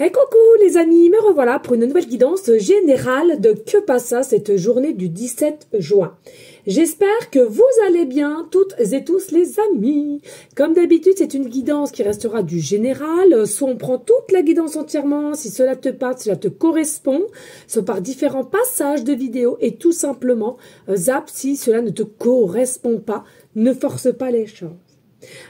Hey coucou les amis, me revoilà pour une nouvelle guidance générale de Que passa cette journée du 17 juin. J'espère que vous allez bien toutes et tous les amis. Comme d'habitude, c'est une guidance qui restera du général. Soit on prend toute la guidance entièrement, si cela te parle, si cela te correspond, soit par différents passages de vidéos et tout simplement zap si cela ne te correspond pas. Ne force pas les choses.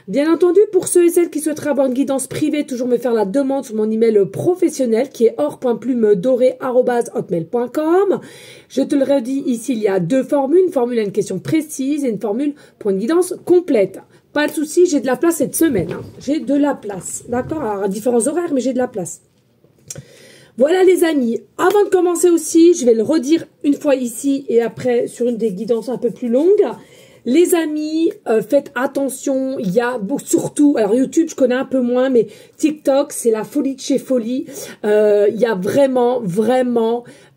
Bien entendu, pour ceux et celles qui souhaiteraient avoir une guidance privée, toujours me faire la demande sur mon email professionnel qui est or.plumedoré@hotmail.com. Je te le redis ici, il y a deux formules, une formule à une question précise et une formule pour une guidance complète. Pas de souci, j'ai de la place cette semaine. J'ai de la place, d'accord? Alors, à différents horaires, mais j'ai de la place. Voilà les amis, avant de commencer aussi, je vais le redire une fois ici et après sur une des guidances un peu plus longues. Les amis, faites attention, il y a surtout, alors YouTube je connais un peu moins, mais TikTok c'est la folie de chez folie. Il y a vraiment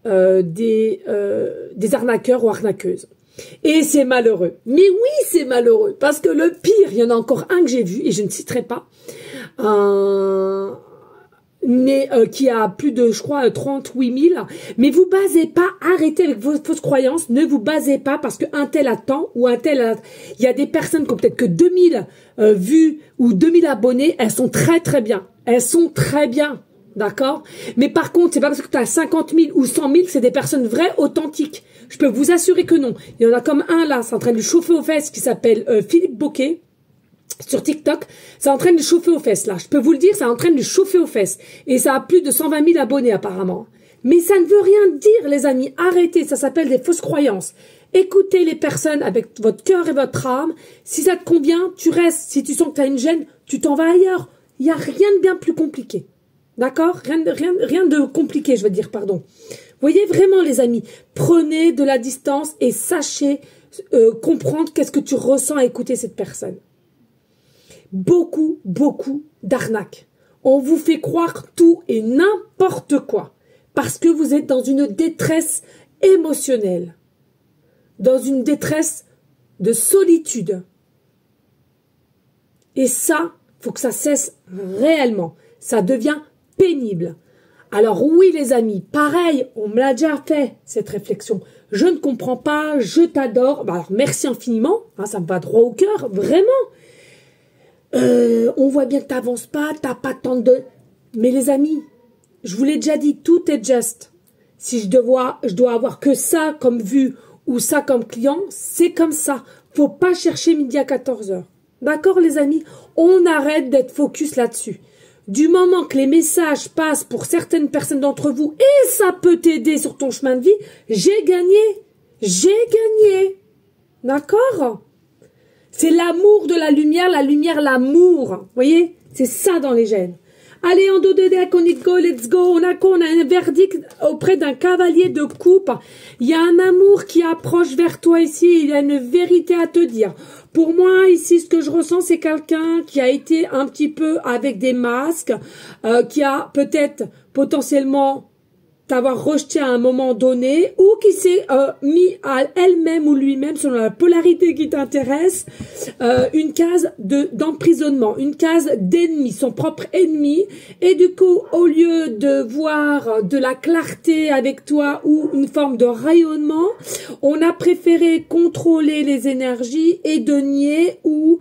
des arnaqueurs ou arnaqueuses. Et c'est malheureux. Mais oui, c'est malheureux, parce que le pire, il y en a encore un que j'ai vu, et je ne citerai pas, mais qui a plus de, je crois, 38 000. Mais vous basez pas, arrêtez avec vos fausses croyances, ne vous basez pas parce qu'un tel attend ou un tel a... Il y a des personnes qui ont peut-être que 2000 vues ou 2000 abonnés, elles sont très très bien. Elles sont très bien, d'accord? Mais par contre, c'est pas parce que tu as 50 000 ou 100 000 que c'est des personnes vraies, authentiques. Je peux vous assurer que non. Il y en a comme un là, c'est en train de lui chauffer aux fesses, qui s'appelle Philippe Bocquet. Sur TikTok, ça est en train de lui chauffer aux fesses, là. Je peux vous le dire, ça est en train de lui chauffer aux fesses. Et ça a plus de 120 000 abonnés, apparemment. Mais ça ne veut rien dire, les amis. Arrêtez, ça s'appelle des fausses croyances. Écoutez les personnes avec votre cœur et votre âme. Si ça te convient, tu restes. Si tu sens que tu as une gêne, tu t'en vas ailleurs. Il n'y a rien de bien plus compliqué. D'accord? Rien de compliqué, je veux dire, pardon. Voyez vraiment, les amis, prenez de la distance et sachez comprendre qu'est-ce que tu ressens à écouter cette personne. Beaucoup d'arnaques. On vous fait croire tout et n'importe quoi. Parce que vous êtes dans une détresse émotionnelle. Dans une détresse de solitude. Et ça, faut que ça cesse réellement. Ça devient pénible. Alors oui les amis, pareil, on me l'a déjà fait cette réflexion. Je ne comprends pas, je t'adore. Bah alors merci infiniment, hein, ça me va droit au cœur, vraiment. On voit bien que t'avances pas, t'as pas tant de... Mais les amis, je vous l'ai déjà dit, tout est just. Si je dois avoir que ça comme vue ou ça comme client, c'est comme ça. Faut pas chercher midi à 14 h. D'accord les amis? On arrête d'être focus là-dessus. Du moment que les messages passent pour certaines personnes d'entre vous et ça peut t'aider sur ton chemin de vie, j'ai gagné. J'ai gagné. D'accord? C'est l'amour de la lumière, l'amour. Vous voyez? C'est ça dans les gènes. Allez, en dos de deck, on y go, let's go. On a un verdict auprès d'un cavalier de coupe. Il y a un amour qui approche vers toi ici. Il y a une vérité à te dire. Pour moi, ici, ce que je ressens, c'est quelqu'un qui a été un petit peu avec des masques, qui a peut-être potentiellement t'avoir rejeté à un moment donné ou qui s'est mis à elle-même ou lui-même, selon la polarité qui t'intéresse, une case d'emprisonnement, une case d'ennemi, son propre ennemi. Et du coup, au lieu de voir de la clarté avec toi ou une forme de rayonnement, on a préféré contrôler les énergies et de nier ou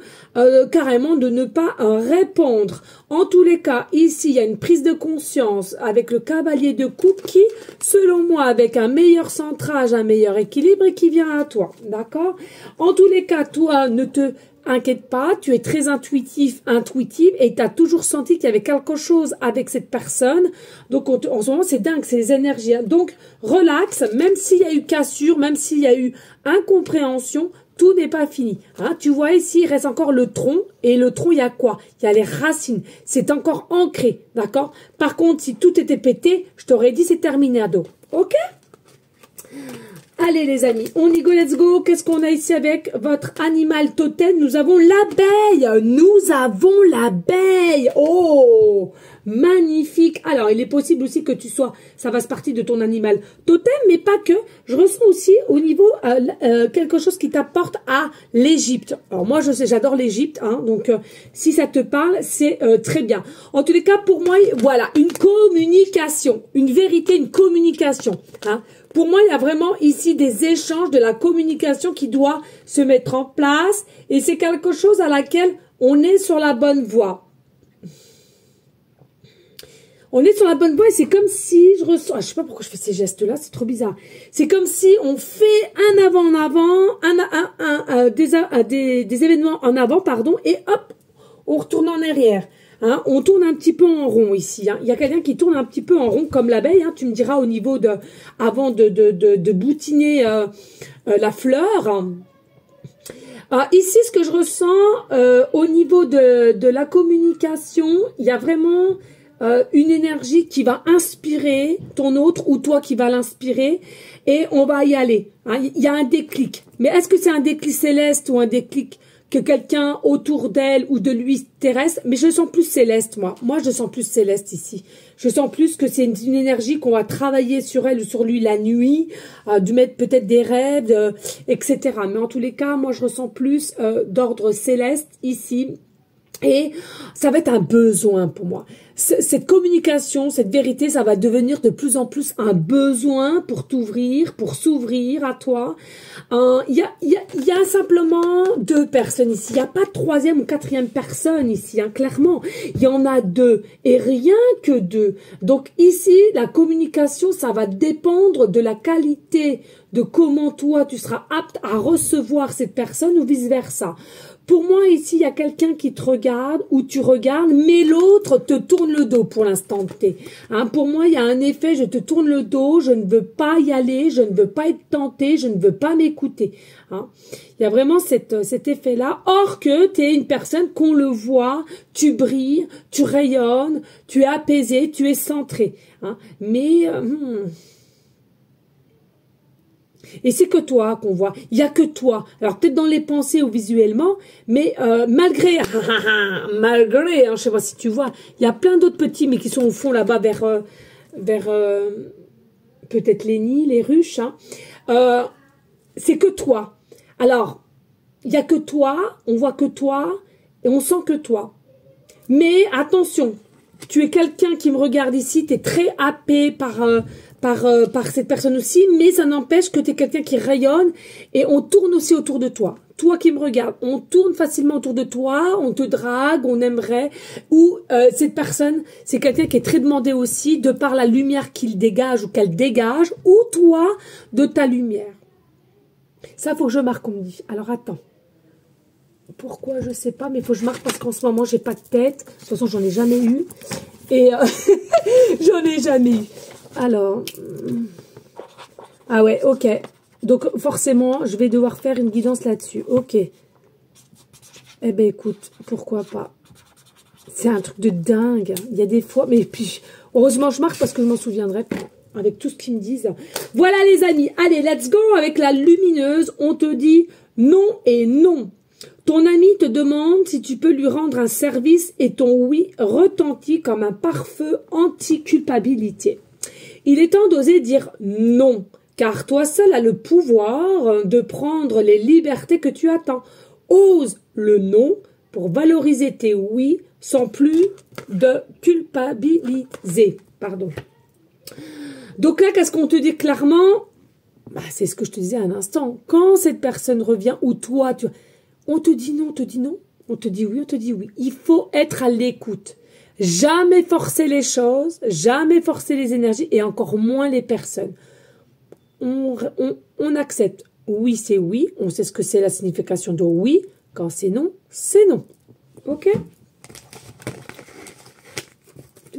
carrément de ne pas répondre. En tous les cas, ici, il y a une prise de conscience avec le cavalier de coupe qui, selon moi, avec un meilleur centrage, un meilleur équilibre et qui vient à toi. D'accord? En tous les cas, toi, ne te inquiète pas, tu es très intuitive et tu as toujours senti qu'il y avait quelque chose avec cette personne. Donc, en ce moment, c'est dingue, c'est les énergies. Donc, relax, même s'il y a eu cassure, même s'il y a eu incompréhension, tout n'est pas fini. Hein, tu vois ici, il reste encore le tronc. Et le tronc, il y a quoi? Il y a les racines. C'est encore ancré. D'accord? Par contre, si tout était pété, je t'aurais dit c'est terminé à dos. Ok? Allez les amis, on y go, let's go. Qu'est-ce qu'on a ici avec votre animal totem? Nous avons l'abeille. Nous avons l'abeille. Oh, magnifique. Alors, il est possible aussi que tu sois, ça fasse partie de ton animal totem, mais pas que. Je ressens aussi au niveau quelque chose qui t'apporte à l'Égypte. Alors moi, je sais, j'adore l'Égypte, hein, donc si ça te parle, c'est très bien. En tous les cas, pour moi, voilà, une communication, une vérité, une communication, hein. Pour moi, il y a vraiment ici des échanges, de la communication qui doit se mettre en place. Et c'est quelque chose à laquelle on est sur la bonne voie. On est sur la bonne voie et c'est comme si je ressens... je sais pas pourquoi je fais ces gestes-là, c'est trop bizarre. C'est comme si on fait un avant en avant, des événements en avant, pardon, et hop, on retourne en arrière. Hein, on tourne un petit peu en rond ici. Hein. Il y a quelqu'un qui tourne un petit peu en rond comme l'abeille. Hein, tu me diras au niveau de, avant de boutiner la fleur. Ici, ce que je ressens au niveau de la communication, il y a vraiment une énergie qui va inspirer ton autre ou toi qui va l'inspirer et on va y aller. Hein. Il y a un déclic. Mais est-ce que c'est un déclic céleste ou un déclic que quelqu'un autour d'elle ou de lui terrestre, mais je sens plus céleste, moi. Moi, je sens plus céleste ici. Je sens plus que c'est une énergie qu'on va travailler sur elle ou sur lui la nuit, de mettre peut-être des rêves, etc. Mais en tous les cas, moi, je ressens plus d'ordre céleste ici. Et ça va être un besoin pour moi. Cette communication, cette vérité, ça va devenir de plus en plus un besoin pour t'ouvrir, pour s'ouvrir à toi. Il y a simplement deux personnes ici. Il n'y a pas de troisième ou quatrième personne ici, hein, clairement. Il y en a deux et rien que deux. Donc ici, la communication, ça va dépendre de la qualité de comment toi, tu seras apte à recevoir cette personne ou vice-versa. Pour moi, ici, il y a quelqu'un qui te regarde ou tu regardes, mais l'autre te tourne le dos pour l'instant T. Hein, pour moi, il y a un effet, je te tourne le dos, je ne veux pas y aller, je ne veux pas être tenté, je ne veux pas m'écouter. Hein. Il y a vraiment cet effet-là. Or que tu es une personne qu'on le voit, tu brilles, tu rayonnes, tu es apaisé, tu es centré. Hein. Mais... Et c'est que toi qu'on voit, il n'y a que toi. Alors peut-être dans les pensées ou visuellement, mais malgré, malgré, hein, je sais pas si tu vois, il y a plein d'autres petits, mais qui sont au fond là-bas vers peut-être les nids, les ruches. Hein. C'est que toi. Alors, il n'y a que toi, on voit que toi, et on sent que toi. Mais attention, tu es quelqu'un qui me regarde ici, tu es très happé par cette personne aussi, mais ça n'empêche que tu es quelqu'un qui rayonne et on tourne aussi autour de toi. Toi qui me regardes, on tourne facilement autour de toi, on te drague, on aimerait, ou cette personne, c'est quelqu'un qui est très demandé aussi de par la lumière qu'il dégage ou qu'elle dégage, ou toi de ta lumière. Ça, faut que je marque, on me dit. Alors attends. Pourquoi, je sais pas, mais il faut que je marque parce qu'en ce moment, j'ai pas de tête. De toute façon, j'en ai jamais eu. Et j'en ai jamais eu. Alors, ah ouais, ok. Donc, forcément, je vais devoir faire une guidance là-dessus. Ok. Eh ben, écoute, pourquoi pas. C'est un truc de dingue. Il y a des fois, mais puis, heureusement, je marque parce que je m'en souviendrai pas. Avec tout ce qu'ils me disent. Voilà, les amis. Allez, let's go avec la lumineuse. On te dit non et non. Ton ami te demande si tu peux lui rendre un service et ton oui retentit comme un pare-feu anti-culpabilité. Il est temps d'oser dire non, car toi seul as le pouvoir de prendre les libertés que tu attends. Ose le non pour valoriser tes oui sans plus de culpabiliser. Pardon. Donc là, qu'est-ce qu'on te dit clairement? Bah, c'est ce que je te disais à un instant. Quand cette personne revient ou toi, on te dit non, on te dit non, on te dit oui, on te dit oui. Il faut être à l'écoute. Jamais forcer les choses, jamais forcer les énergies et encore moins les personnes. On accepte. Oui, c'est oui. On sait ce que c'est la signification de oui. Quand c'est non, c'est non. Ok?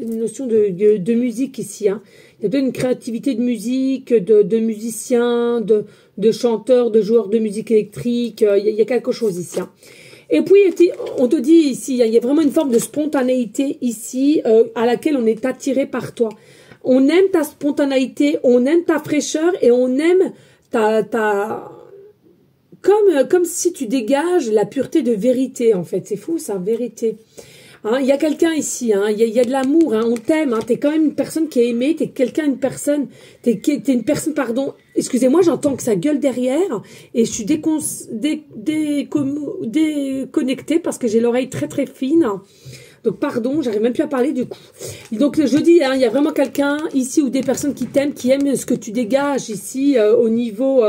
Une notion de musique ici. Hein. Il y a une créativité de musique, de musiciens, de chanteurs, de joueurs de musique électrique. Il y a quelque chose ici. Hein. Et puis, on te dit ici, il y a vraiment une forme de spontanéité ici à laquelle on est attiré par toi. On aime ta spontanéité, on aime ta fraîcheur et on aime comme si tu dégages la pureté de vérité, en fait. C'est fou, ça, vérité. Hein, il y a quelqu'un ici, hein, il y a de l'amour, hein, on t'aime, hein, t'es quand même une personne qui est aimée, t'es quelqu'un, une personne, t'es une personne, pardon, excusez-moi, j'entends que ça gueule derrière, et je suis déconnectée parce que j'ai l'oreille très très fine. Donc pardon, j'arrive même plus à parler du coup. Donc je dis, hein, il y a vraiment quelqu'un ici ou des personnes qui t'aiment, qui aiment ce que tu dégages ici au niveau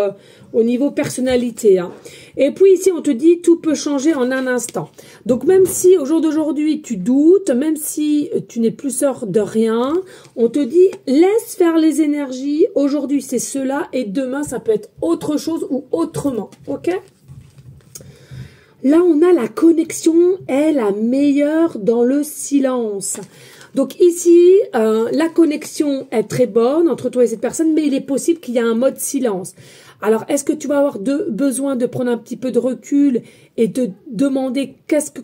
personnalité. Hein. Et puis ici on te dit tout peut changer en un instant. Donc même si au jour d'aujourd'hui tu doutes, même si tu n'es plus sûr de rien, on te dit laisse faire les énergies. Aujourd'hui c'est cela et demain ça peut être autre chose ou autrement. Ok ? Là, on a la connexion est la meilleure dans le silence. Donc ici, la connexion est très bonne entre toi et cette personne, mais il est possible qu'il y ait un mode silence. Alors, est-ce que tu vas avoir besoin de prendre un petit peu de recul et de demander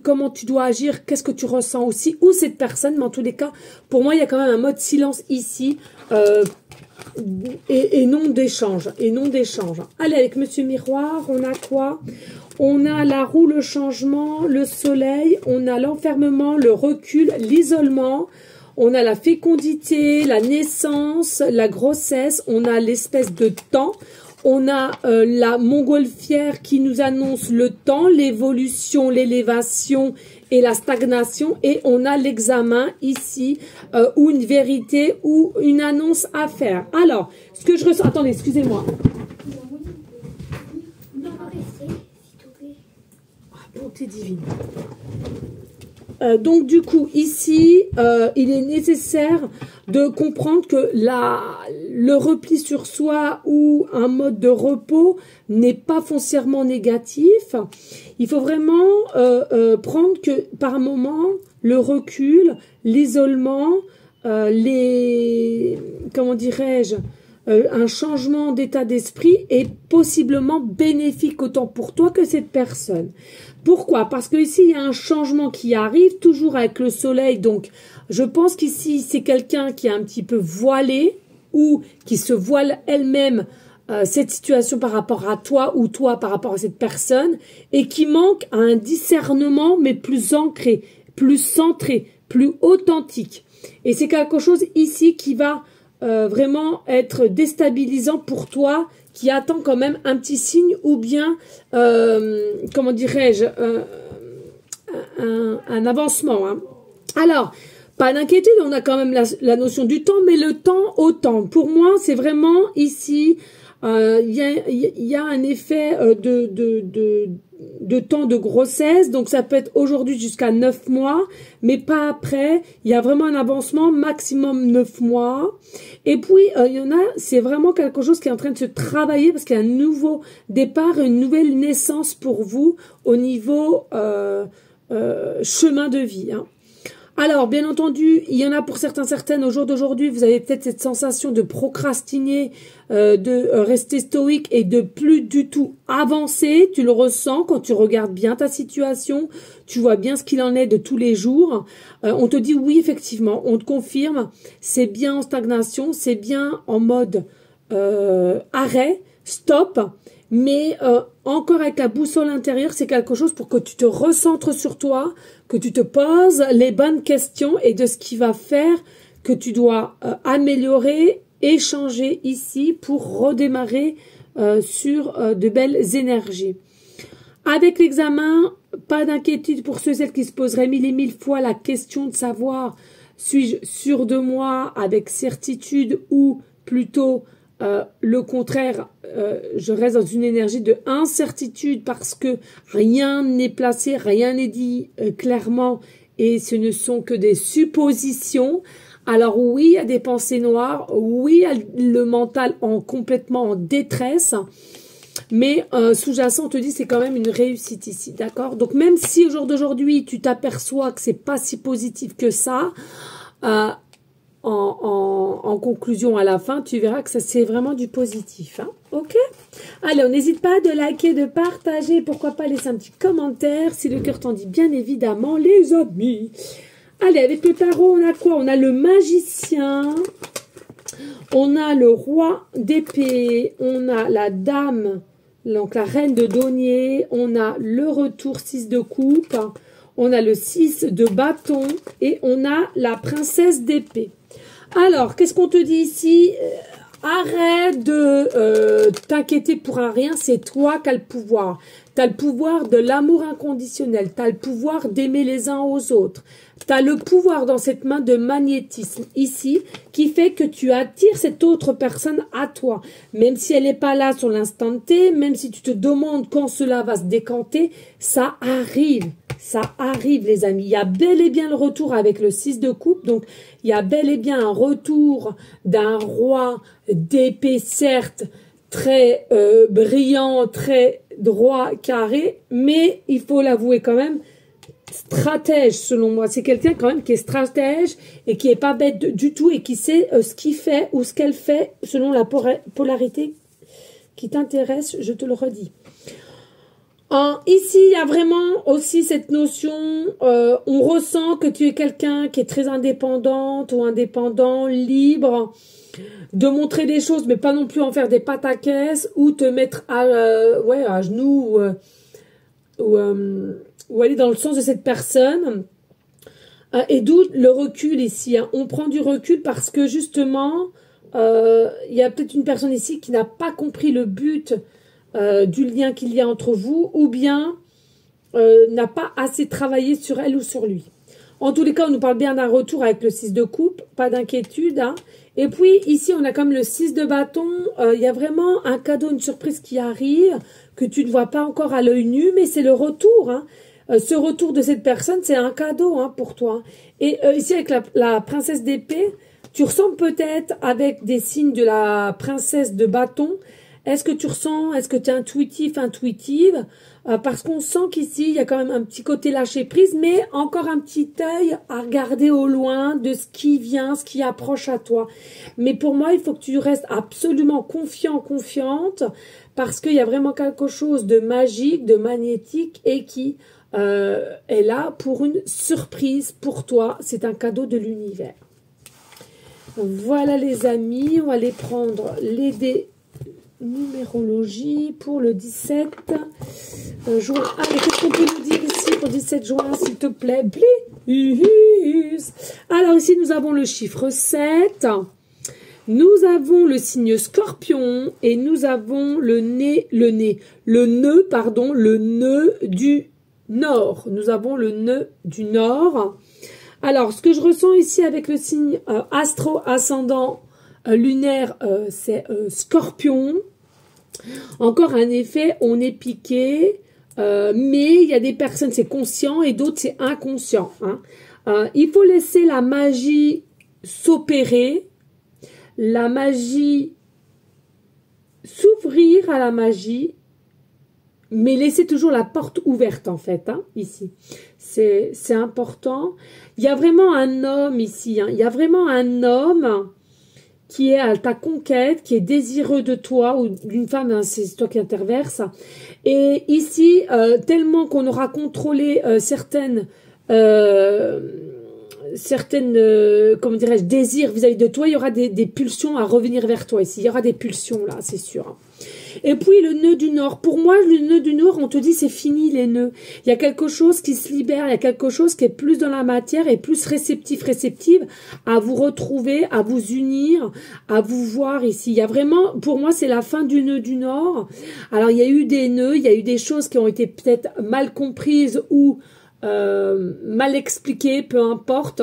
comment tu dois agir, qu'est-ce que tu ressens aussi, ou cette personne, mais en tous les cas, pour moi, il y a quand même un mode silence ici, et non d'échange, Allez, avec Monsieur Miroir, on a quoi ? On a la roue, le changement, le soleil, on a l'enfermement, le recul, l'isolement, on a la fécondité, la naissance, la grossesse, on a l'espèce de temps, on a la montgolfière qui nous annonce le temps, l'évolution, l'élévation et la stagnation, et on a l'examen ici, ou une vérité ou une annonce à faire. Alors, ce que je ressens... Attendez, excusez-moi. Bonté divine. Donc du coup ici il est nécessaire de comprendre que le repli sur soi ou un mode de repos n'est pas foncièrement négatif. Il faut vraiment prendre que par moment le recul, l'isolement, comment dirais-je, un changement d'état d'esprit est possiblement bénéfique autant pour toi que cette personne. Pourquoi? Parce que ici il y a un changement qui arrive toujours avec le soleil. Donc je pense qu'ici c'est quelqu'un qui est un petit peu voilé ou qui se voile elle-même cette situation par rapport à toi ou toi par rapport à cette personne et qui manque à un discernement mais plus ancré, plus centré, plus authentique. Et c'est quelque chose ici qui va vraiment être déstabilisant pour toi, qui attend quand même un petit signe ou bien, comment dirais-je, un avancement. Hein. Alors, pas d'inquiétude, on a quand même la notion du temps, mais le temps au temps. Pour moi, c'est vraiment ici, il y a un effet de temps de grossesse, donc ça peut être aujourd'hui jusqu'à 9 mois, mais pas après. Il y a vraiment un avancement, maximum 9 mois. Et puis, il y en a, c'est vraiment quelque chose qui est en train de se travailler parce qu'il y a un nouveau départ, une nouvelle naissance pour vous au niveau chemin de vie. Hein. Alors, bien entendu, il y en a pour certaines, au jour d'aujourd'hui, vous avez peut-être cette sensation de procrastiner, de rester stoïque et de plus du tout avancer. Tu le ressens quand tu regardes bien ta situation, tu vois bien ce qu'il en est de tous les jours. On te dit oui, effectivement, on te confirme, c'est bien en stagnation, c'est bien en mode arrêt, stop. Mais encore avec la boussole intérieure, c'est quelque chose pour que tu te recentres sur toi, que tu te poses les bonnes questions et de ce qui va faire que tu dois améliorer, échanger ici pour redémarrer sur de belles énergies. Avec l'examen, pas d'inquiétude pour ceux et celles qui se poseraient mille et mille fois la question de savoir suis-je sûr de moi avec certitude ou plutôt le contraire, je reste dans une énergie de incertitude parce que rien n'est placé, rien n'est dit clairement et ce ne sont que des suppositions. Alors oui, il y a des pensées noires, oui, il y a le mental complètement en détresse, mais sous-jacent, on te dit c'est quand même une réussite ici, d'accord? Donc même si au jour d'aujourd'hui, tu t'aperçois que c'est pas si positif que ça, en conclusion à la fin, tu verras que ça c'est vraiment du positif. Hein, ok? Allez, on n'hésite pas de liker, de partager, pourquoi pas laisser un petit commentaire si le cœur t'en dit, bien évidemment, les amis. Allez, avec le tarot, on a quoi? On a le magicien, On a le roi d'épée, on a la dame, donc la reine de denier, on a le retour 6 de coupe, on a le 6 de bâton et on a la princesse d'épée. Alors, qu'est-ce qu'on te dit ici? Arrête de t'inquiéter pour un rien, c'est toi qui as le pouvoir. Tu as le pouvoir de l'amour inconditionnel, tu as le pouvoir d'aimer les uns aux autres. Tu as le pouvoir dans cette main de magnétisme ici qui fait que tu attires cette autre personne à toi. Même si elle n'est pas là sur l'instant T, même si tu te demandes quand cela va se décanter, ça arrive. Ça arrive les amis. Il y a bel et bien le retour avec le 6 de coupe. Donc il y a bel et bien un retour d'un roi d'épée certes très brillant, très droit, carré. Mais il faut l'avouer quand même, stratège selon moi. C'est quelqu'un quand même qui est stratège et qui est pas bête du tout et qui sait ce qu'il fait ou ce qu'elle fait selon la polarité qui t'intéresse, je te le redis. Ici, il y a vraiment aussi cette notion, on ressent que tu es quelqu'un qui est très indépendante ou indépendant, libre, de montrer des choses, mais pas non plus en faire des pataquès ou te mettre à genoux ou aller dans le sens de cette personne. Et d'où le recul ici. Hein. On prend du recul parce que justement, il y a peut-être une personne ici qui n'a pas compris le but du lien qu'il y a entre vous ou bien n'a pas assez travaillé sur elle ou sur lui. En tous les cas, on nous parle bien d'un retour avec le 6 de coupe, pas d'inquiétude. Hein. Et puis ici, on a comme le 6 de bâton. Il y a vraiment un cadeau, une surprise qui arrive que tu ne vois pas encore à l'œil nu, mais c'est le retour. Hein. Ce retour de cette personne, c'est un cadeau hein, pour toi. Et ici, avec la princesse d'épée, tu ressens peut-être avec des signes de la princesse de bâton. Est-ce que tu ressens, est-ce que tu es intuitif, intuitive? Parce qu'on sent qu'ici, il y a quand même un petit côté lâcher prise, mais encore un petit œil à regarder au loin de ce qui vient, ce qui approche à toi. Mais pour moi, il faut que tu restes absolument confiant, confiante, parce qu'il y a vraiment quelque chose de magique, de magnétique, et qui est là pour une surprise pour toi. C'est un cadeau de l'univers. Voilà les amis, on va aller prendre les dés numérologie pour le 17 juin. Allez, qu'est-ce qu'on peut nous dire ici pour 17 juin, s'il te plaît? Please. Alors ici, nous avons le chiffre 7. Nous avons le signe scorpion et nous avons le nœud du nord. Nous avons le nœud du nord. Alors, ce que je ressens ici avec le signe astro-ascendant lunaire, c'est scorpion. Encore un effet, on est piqué, mais il y a des personnes, c'est conscient et d'autres, c'est inconscient. Hein. Il faut laisser la magie s'opérer, la magie s'ouvrir à la magie, mais laisser toujours la porte ouverte en fait, hein, ici. C'est important. Il y a vraiment un homme ici, hein. Il y a vraiment un homme qui est à ta conquête, qui est désireux de toi, ou d'une femme, hein, c'est toi qui interverse. Et ici, tellement qu'on aura contrôlé certaines comment dirais-je, désirs vis-à-vis de toi, il y aura des pulsions à revenir vers toi ici. Il y aura des pulsions là, c'est sûr. Et puis le nœud du nord. Pour moi, le nœud du nord, on te dit c'est fini les nœuds. Il y a quelque chose qui se libère, il y a quelque chose qui est plus dans la matière et plus réceptive à vous retrouver, à vous unir, à vous voir ici. Il y a vraiment, pour moi, c'est la fin du nœud du nord. Alors il y a eu des nœuds, il y a eu des choses qui ont été peut-être mal comprises ou mal expliqué, peu importe.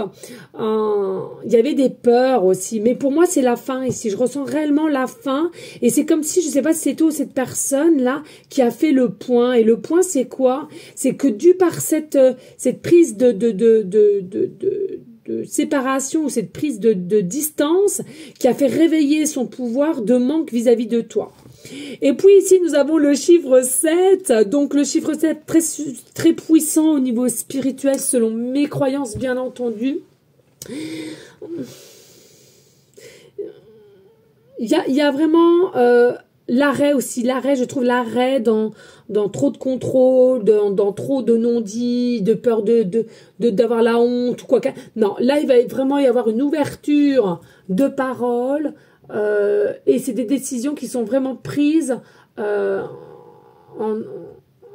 Il y avait des peurs aussi, mais pour moi c'est la fin ici. Je ressens réellement la fin et c'est comme si, je sais pas si c'est toi ou cette personne là qui a fait le point. Et le point c'est quoi? C'est que dû par cette prise de séparation ou cette prise de distance qui a fait réveiller son pouvoir de manque vis-à-vis de toi. Et puis ici, nous avons le chiffre 7. Donc, le chiffre 7, très puissant au niveau spirituel, selon mes croyances, bien entendu. Il y a vraiment l'arrêt aussi. L'arrêt, je trouve l'arrêt dans dans trop de contrôle, dans trop de non-dits, de peur d'avoir la honte ou quoi. Non, là, il va vraiment y avoir une ouverture de parole et c'est des décisions qui sont vraiment prises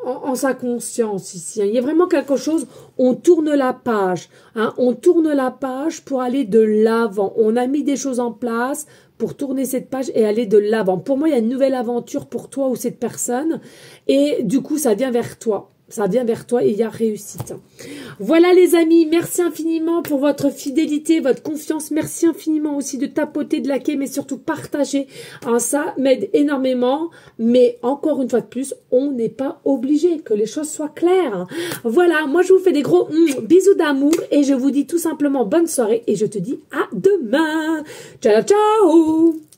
en sa conscience ici. Il y a vraiment quelque chose, on tourne la page. Hein, on tourne la page pour aller de l'avant. On a mis des choses en place pour tourner cette page et aller de l'avant. Pour moi, il y a une nouvelle aventure pour toi ou cette personne. Et du coup, ça vient vers toi. Ça vient vers toi et il y a réussite. Voilà les amis, merci infiniment pour votre fidélité, votre confiance. Merci infiniment aussi de tapoter, de liker, mais surtout partager. Hein, ça m'aide énormément. Mais encore une fois de plus, on n'est pas obligé, que les choses soient claires. Voilà, moi je vous fais des gros bisous d'amour et je vous dis tout simplement bonne soirée et je te dis à demain. Ciao, ciao!